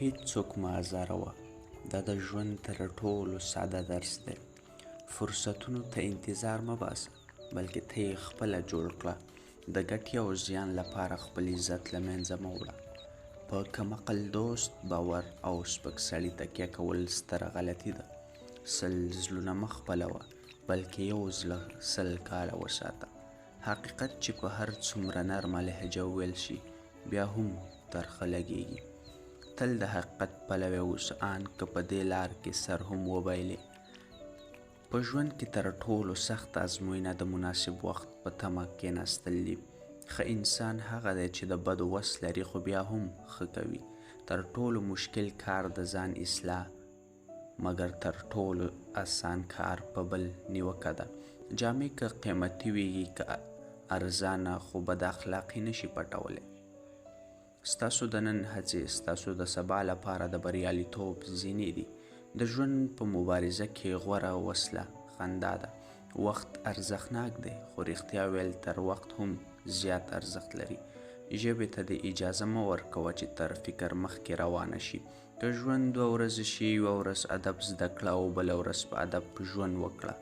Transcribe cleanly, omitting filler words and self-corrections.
هیڅوک مه ازاروه. دا د ژوند تر ټولو ساده درس دی. فرصتونو ته انتظار مه باسه، بلکې ته یې خپله جوړ کړه. د ګټې او زیان لپاره خپل عزت له منځه مه وړه. په کم عقل دوست، باور او سپک سړي تکیه کول ستره غلطي ده. سل زړونه مه خپلوه، بلکې یو زړه 100 کاله وساته. حقیقت چې په هر څومره نرمه لهجه وویل شي، بیا هم ترخه لګیږي. تل د حقیقت پلوی اوسه، ان که په دې لار کې سر هم وبایلې. په ژوند کې تر ټولو سخت ازموینه د مناسب وخت په تمه کېناستل دي. ښه انسان هغه دی چې د بدو وس لري خو بیا هم ښه کوي. تر ټولو مشکل کار د ځان اصلاح، مګر تر ټولو اسان کار په بل نیوکه ده. جامې که قیمتي وي که ارزانه، خو بد اخلاقي نشي پټولی. ستاسو د نن هڅې ستاسو د سبا لپاره د بریالیتوب زینې دي. د ژوند په مبارزه کې غوره وسله خندا ده. وخت ارزښتناک دی، خو رښتیا ویل تر وخت هم زیات ارزښت لري. ژبې ته د اجازه مه ورکوه چې تر فکر مخکې روانه شي. که ژوند 2 ورځې شي، یوه ورځ ادب زده کړه او بله ورځ په ادب ژوند وکړه.